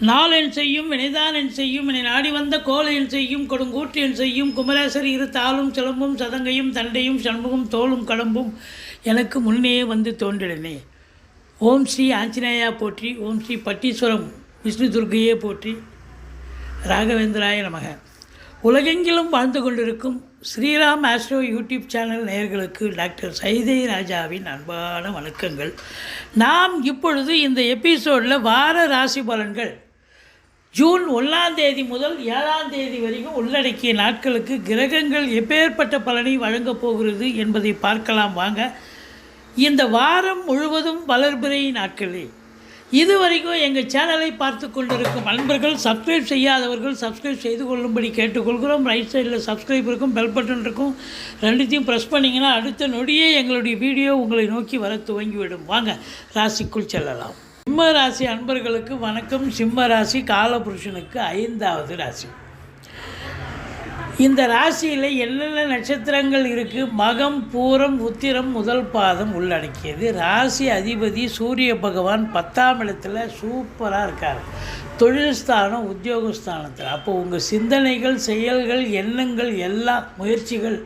நாளென் செய்யும் வினைதானென் செய்யும் என நாடி வந்த கோலையன் செய்யும் கொடுங்கூற்றியன் செய்யும் குமரேசர் இரு தாளும் சிலம்பும் சதங்கையும் தண்டையும் சண்முகம் தோளும் கடம்பும் எனக்கு முன்னே வந்து தோன்றினே. ஓம் ஸ்ரீ ஆஞ்சநேயா போற்றி, ஓம் ஸ்ரீ பட்டீஸ்வரம் விஷ்ணு துர்க்கையே போற்றி, ராகவேந்திராய நமக. உலகெங்கிலும் வாழ்ந்து கொண்டிருக்கும் ஸ்ரீராம் ஆஸ்ட்ரோ யூடியூப் சேனல் நேயர்களுக்கு டாக்டர் சைதை ராஜாவின் அன்பான வணக்கங்கள். நாம் இப்பொழுது இந்த எபிசோடில் வார ராசி பலன்கள் ஜூன் 1 முதல் 7 வரைக்கும் உள்ளடக்கிய நாட்களுக்கு கிரகங்கள் எப்பேற்பட்ட பலனை வழங்கப் போகிறது என்பதை பார்க்கலாம் வாங்க. இந்த வாரம் முழுவதும் வளர்பிறை நாட்களே. இதுவரைக்கும் எங்கள் சேனலை பார்த்து கொண்டிருக்கும் நண்பர்கள், சப்ஸ்கிரைப் செய்யாதவர்கள் சப்ஸ்கிரைப் செய்து கொள்ளும்படி கேட்டுக்கொள்கிறோம். ரைட் சைடில் சப்ஸ்கிரைப் இருக்கும், பெல் பட்டன் இருக்கும், ரெண்டுத்தையும் ப்ரெஸ் பண்ணிங்கன்னா அடுத்த நொடியே எங்களுடைய வீடியோ உங்களை நோக்கி வர துவங்கிவிடும். வாங்க ராசிக்குள் செல்லலாம். சிம்ம ராசி அன்பர்களுக்கு வணக்கம். சிம்ம ராசி காலபுருஷனுக்கு 5வது ராசி. இந்த ராசியில் என்னென்ன நட்சத்திரங்கள் இருக்குது? மகம், பூரம், உத்திரம் முதல் பாதம் உள்ளடக்கியது. ராசி அதிபதி சூரிய பகவான் 10ஆம் இடத்துல சூப்பராக இருக்கார். தொழில் ஸ்தானம், உத்தியோகஸ்தானத்தில். அப்போ உங்கள் சிந்தனைகள், செயல்கள், எண்ணங்கள், எல்லா முயற்சிகள்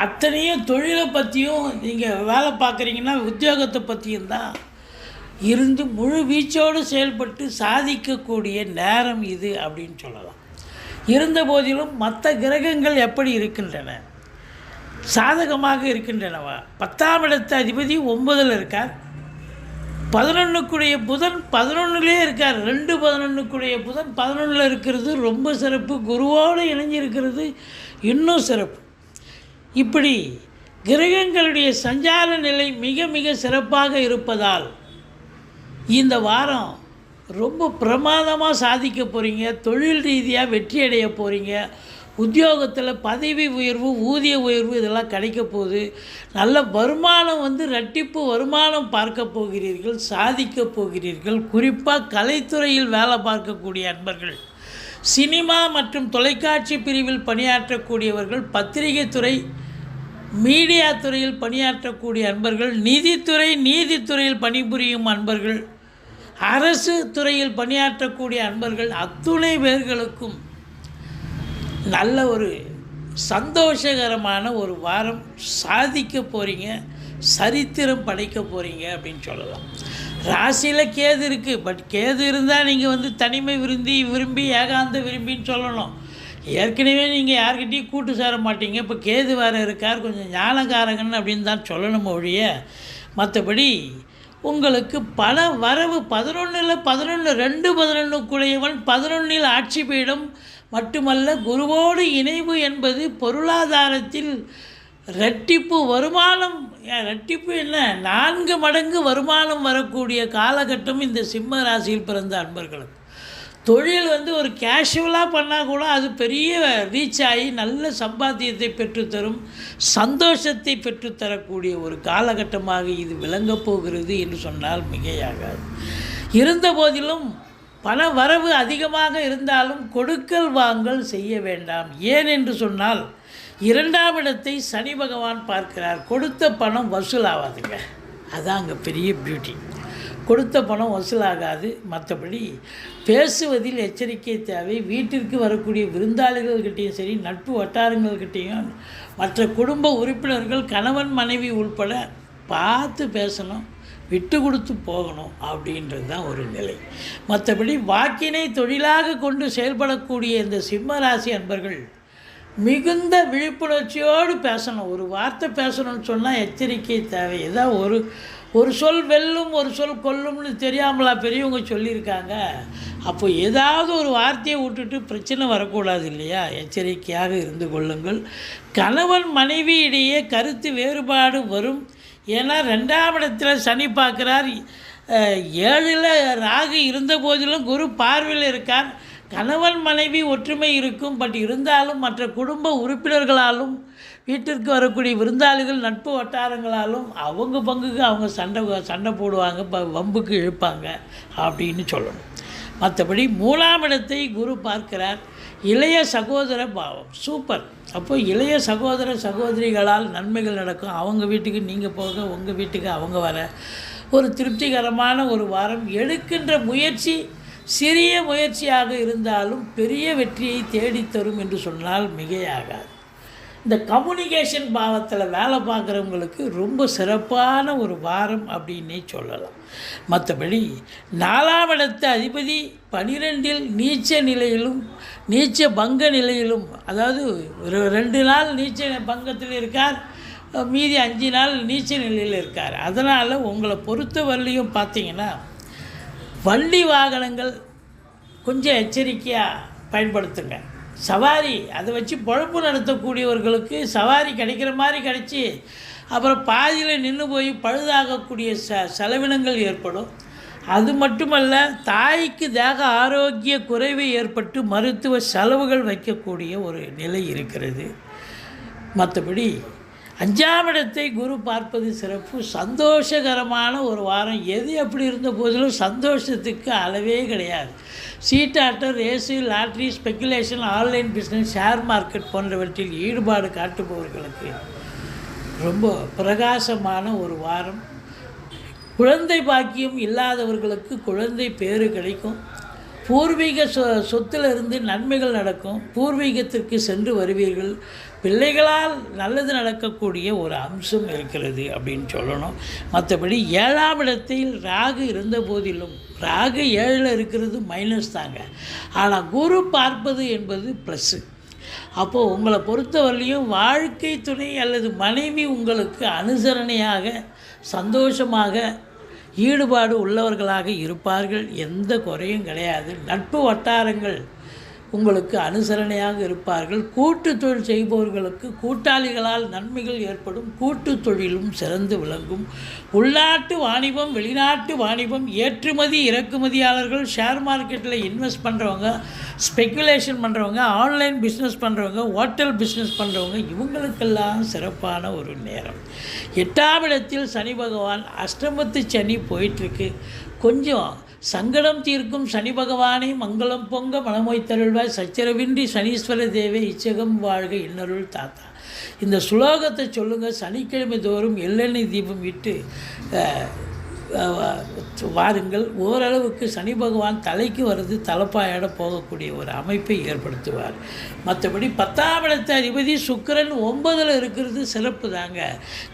அத்தனையும் தொழிலை பற்றியும், நீங்கள் வேலை பார்க்குறீங்கன்னா உத்தியோகத்தை பற்றியும் தான் இருந்து முழு வீச்சோடு செயல்பட்டு சாதிக்கக்கூடிய நேரம் இது அப்படின்னு சொல்லலாம். இருந்த போதிலும் மற்ற கிரகங்கள் எப்படி இருக்கின்றன? சாதகமாக இருக்கின்றனவா? 10ஆம் இடத்து அதிபதி 9ல் இருக்கார். 11க்குடைய புதன் 11லே இருக்கார். 2-11க்குடைய புதன் 11ல் இருக்கிறது ரொம்ப சிறப்பு. குருவோடு இணைஞ்சிருக்கிறது இன்னும் சிறப்பு. இப்படி கிரகங்களுடைய சஞ்சார நிலை மிக மிக சிறப்பாக இருப்பதால் இந்த வாரம் ரொம்ப பிரமாதமாக சாதிக்க போகிறீங்க. தொழில் ரீதியாக வெற்றி அடைய போகிறீங்க. உத்தியோகத்தில் பதவி உயர்வு, ஊதிய உயர்வு இதெல்லாம் கிடைக்க போகுது. நல்ல வருமானம் இரட்டிப்பு வருமானம் பார்க்க போகிறீர்கள், சாதிக்க போகிறீர்கள். குறிப்பாக கலைத்துறையில் வேலை பார்க்கக்கூடிய அன்பர்கள், சினிமா மற்றும் தொலைக்காட்சி பிரிவில் பணியாற்றக்கூடியவர்கள், பத்திரிகை துறை, மீடியா துறையில் பணியாற்றக்கூடிய அன்பர்கள், நீதித்துறையில் பணிபுரியும் அன்பர்கள், அரசு துறையில் பணியாற்றக்கூடிய அன்பர்கள், அத்துணை பேர்களுக்கும் நல்ல ஒரு சந்தோஷகரமான ஒரு வாரம். சாதிக்க போகிறீங்க, சரித்திரம் படைக்க போகிறீங்க அப்படின்னு சொல்லலாம். ராசியில் கேது இருக்குது. பட் கேது இருந்தால் நீங்கள் தனிமை விரும்பி ஏகாந்த விரும்பின்னு சொல்லணும். ஏற்கனவே நீங்கள் யார்கிட்டையும் கூட்டு சேர மாட்டீங்க. இப்போ கேது வேறு இருக்கார், கொஞ்சம் ஞானகாரகன் அப்படின்னு தான் சொல்லணும் ஒழிய மற்றபடி உங்களுக்கு பல வரவு. 11 2-11 11 ஆட்சி பீடம் மட்டுமல்ல, குருவோடு இணைவு என்பது பொருளாதாரத்தில் இரட்டிப்பு வருமானம். இரட்டிப்பு என்ன, 4 மடங்கு வருமானம் வரக்கூடிய காலகட்டம் இந்த சிம்ம ராசியில் பிறந்த அன்பர்களுக்கு. தொழில் ஒரு கேஷுவலாக பண்ணால் கூட அது பெரிய ரீச் ஆகி நல்ல சம்பாத்தியத்தை பெற்றுத்தரும், சந்தோஷத்தை பெற்றுத்தரக்கூடிய ஒரு காலகட்டமாக இது விளங்கப் போகிறது என்று சொன்னால் மிகையாகாது. இருந்த போதிலும் பண வரவு அதிகமாக இருந்தாலும் கொடுக்கல் வாங்கல் செய்ய வேண்டாம். ஏன் என்று சொன்னால் 2ஆம் இடத்தை சனி பகவான் பார்க்கிறார். கொடுத்த பணம் வசூலாகாதுங்க. அதுதான் அங்கே பெரிய பியூட்டி. கொடுத்த பணம் வசூலாகாது. மற்றபடி பேசுவதில் எச்சரிக்கை தேவை. வீட்டிற்கு வரக்கூடிய விருந்தாளிகள்கிட்டையும் சரி, நட்பு வட்டாரங்கள்கிட்டையும், மற்ற குடும்ப உறுப்பினர்கள், கணவன் மனைவி உள்பட பார்த்து பேசணும், விட்டு கொடுத்து போகணும் அப்படின்றது தான் ஒரு நிலை. மற்றபடி வாக்கினை தொழிலாக கொண்டு செயல்படக்கூடிய இந்த சிம்ம ராசி அன்பர்கள் மிகுந்த விழிப்புணர்ச்சியோடு பேசணும். ஒரு வார்த்தை பேசணும்னு சொன்னால் எச்சரிக்கை தேவை. ஏதாவது ஒரு சொல் வெல்லும், ஒரு சொல் கொல்லும்னு தெரியாமலா பெரியவங்க சொல்லியிருக்காங்க. அப்போ ஏதாவது ஒரு வார்த்தையை விட்டுட்டு பிரச்சனை வரக்கூடாது இல்லையா? எச்சரிக்கையாக இருந்து கொள்ளுங்கள். கணவன் மனைவி இடையே கருத்து வேறுபாடு வரும். ஏன்னா 2ஆம் இடத்துல சனி பார்க்குறார், 7ல் ராகு இருந்த போதிலும் குரு பார்வையில் இருக்கார். கணவன் மனைவி ஒற்றுமை இருக்கும். பட் இருந்தாலும் மற்ற குடும்ப உறுப்பினர்களாலும், வீட்டிற்கு வரக்கூடிய விருந்தாளிகள், நட்பு வட்டாரங்களாலும் அவங்க பங்குக்கு அவங்க சண்டை போடுவாங்க, வம்புக்கு இழுப்பாங்க அப்படின்னு சொல்லணும். மற்றபடி 3ஆம் இடத்தை குரு பார்க்கிறார். இளைய சகோதர பாவம் சூப்பர். அப்போ இளைய சகோதர சகோதரிகளால் நன்மைகள் நடக்கும். அவங்க வீட்டுக்கு நீங்கள் போக, உங்கள் வீட்டுக்கு அவங்க வர ஒரு திருப்திகரமான ஒரு வாரம். எடுக்கின்ற முயற்சி சிறிய முயற்சியாக இருந்தாலும் பெரிய வெற்றியை தேடித்தரும் என்று சொன்னால் மிகையாகாது. இந்த கம்யூனிகேஷன் பாவத்தில் வேலை பார்க்குறவங்களுக்கு ரொம்ப சிறப்பான ஒரு வாரம் அப்படின்னே சொல்லலாம். மற்றபடி 4ஆம் இடத்து அதிபதி 12இல் நீச்ச நிலையிலும் நீச்ச பங்க நிலையிலும், அதாவது 2 நாள் நீச்ச பங்கத்தில் இருக்கார், மீதி 5 நாள் நீச்ச நிலையில் இருக்கார். அதனால் உங்களை பொறுத்தவரையிலையும் பார்த்தீங்கன்னா வண்டி வாகனங்கள் கொஞ்சம் எச்சரிக்கையாக பயன்படுத்துங்க. சவாரி அதை வச்சு பொழப்பு நடத்தக்கூடியவர்களுக்கு சவாரி கிடைக்கிற மாதிரி கிடச்சி அப்புறம் பாதியில் நின்று போய் பழுதாகக்கூடிய செலவினங்கள் ஏற்படும். அது மட்டுமல்ல, தாய்க்கு தேக ஆரோக்கிய குறைவு ஏற்பட்டு மருத்துவ செலவுகள் வைக்கக்கூடிய ஒரு நிலை இருக்கிறது. மற்றபடி 5ஆம் இடத்தை குரு பார்ப்பது சிறப்பு. சந்தோஷகரமான ஒரு வாரம். எது எப்படி இருந்த போதிலும் சந்தோஷத்துக்கு அளவே கிடையாது. சீட்டாட்டம், race, lottery, speculation, online business, share market போன்றவற்றில் ஈடுபாடு காட்டுபவர்களுக்கு ரொம்ப பிரகாசமான ஒரு வாரம். குழந்தை பாக்கியம் இல்லாதவர்களுக்கு குழந்தை பேறு கிடைக்கும். பூர்வீக சொத்திலிருந்து நன்மைகள் நடக்கும். பூர்வீகத்திற்கு சென்று வருவீர்கள். பிள்ளைகளால் நல்லது நடக்கக்கூடிய ஒரு அம்சம் இருக்கிறது அப்படின்னு சொல்லணும். மற்றபடி 7ஆம் இடத்தில் ராகு இருந்த போதிலும், ராகு 7ல் இருக்கிறது மைனஸ் தாங்க. ஆனால் குரு பார்ப்பது என்பது ப்ளஸ்ஸு. அப்போது உங்களை பொறுத்தவரையிலையும் வாழ்க்கை துணை அல்லது மனைவி உங்களுக்கு அனுசரணையாக சந்தோஷமாக ஈடுபாடு உள்ளவர்களாக இருப்பார்கள். எந்த குறையும் கிடையாது. நட்பு வட்டாரங்கள் உங்களுக்கு அனுசரணையாக இருப்பார்கள். கூட்டு தொழில் செய்பவர்களுக்கு கூட்டாளிகளால் நன்மைகள் ஏற்படும். கூட்டு தொழிலும் சிறந்து விளங்கும். உள்நாட்டு வாணிபம், வெளிநாட்டு வாணிபம், ஏற்றுமதி இறக்குமதியாளர்கள், ஷேர் மார்க்கெட்டில் இன்வெஸ்ட் பண்ணுறவங்க, ஸ்பெக்குலேஷன் பண்ணுறவங்க, ஆன்லைன் பிஸ்னஸ் பண்ணுறவங்க, ஹோட்டல் பிஸ்னஸ் பண்ணுறவங்க, இவங்களுக்கெல்லாம் சிறப்பான ஒரு நேரம். 8ஆம் இடத்தில் சனி பகவான், அஷ்டமத்து சனி போயிட்டுருக்கு. கொஞ்சம் சங்கடம் தீர்க்கும் சனி பகவானை மங்களம் பொங்க மனமொய் தருள்வாய், சச்சரவின்றி சனீஸ்வர தேவே இச்சகம் வாழ்க இன்னருள் தாத்தா. இந்த சுலோகத்தை சொல்லுங்கள். சனிக்கிழமை தோறும் எள்ளெண்ணெய் தீபம் விட்டு வாருங்கள். ஓரளவுக்கு சனி பகவான் தலைக்கு வருது, தலைப்பாயோட போகக்கூடிய ஒரு அமைப்பை ஏற்படுத்துவார். மற்றபடி 10ஆம் இடத்து அதிபதி சுக்கிரன் 9ல் இருக்கிறது சிறப்பு தாங்க.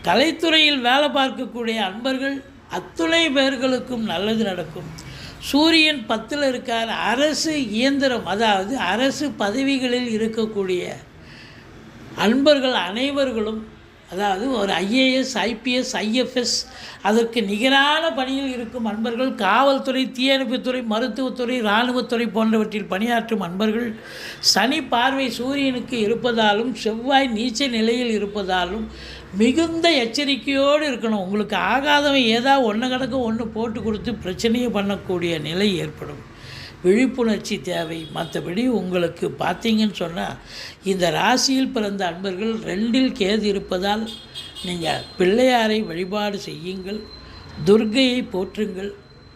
கலைத்துறையில் வேலை பார்க்கக்கூடிய அன்பர்கள் அத்துணை பேர்களுக்கும் நல்லது நடக்கும். சூரியன் 10ல் இருக்கார். அரசு இயந்திரம், அதாவது அரசு பதவிகளில் இருக்கக்கூடிய அன்பர்கள் அனைவர்களும், அதாவது ஒரு ஐஏஎஸ், ஐபிஎஸ், ஐஎஃப்எஸ், அதற்கு நிகரான பணியில் இருக்கும் அன்பர்கள், காவல்துறை, தீயணைப்புத்துறை, மருத்துவத்துறை, இராணுவத்துறை போன்றவற்றில் பணியாற்றும் அன்பர்கள், சனி பார்வை சூரியனுக்கு இருப்பதாலும் செவ்வாய் நீச்ச நிலையில் இருப்பதாலும் மிகுந்த எச்சரிக்கையோடு இருக்கணும். உங்களுக்கு ஆகாதவன் ஏதாவது ஒன்று கிடக்க ஒன்று போட்டு கொடுத்து பிரச்சனையை பண்ணக்கூடிய நிலை ஏற்படும். விழிப்புணர்ச்சி தேவை. மற்றபடி உங்களுக்கு பார்த்தீங்கன்னு சொன்னால், இந்த ராசியில் பிறந்த அன்பர்கள் 2ல் கேது இருப்பதால் நீங்கள் பிள்ளையாரை வழிபாடு செய்யுங்கள், துர்க்கையை போற்றுங்கள்.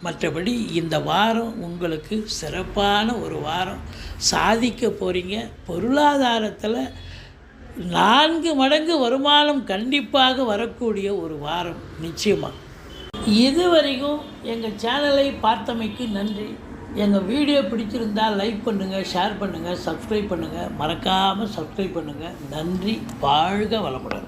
மற்றபடி இந்த வாரம் உங்களுக்கு சிறப்பான ஒரு வாரம். சாதிக்க போகிறீங்க. பொருளாதாரத்தில் 4 மடங்கு வருமானம் கண்டிப்பாக வரக்கூடிய ஒரு வாரம் நிச்சயமாக. இதுவரைக்கும் எங்கள் சேனலை பார்த்தமைக்கு நன்றி. எங்கள் வீடியோ பிடிச்சிருந்தால் லைக் பண்ணுங்கள், ஷேர் பண்ணுங்கள், சப்ஸ்கிரைப் பண்ணுங்கள். மறக்காமல் சப்ஸ்கிரைப் பண்ணுங்கள். நன்றி. வாழ்க வளமுடன்.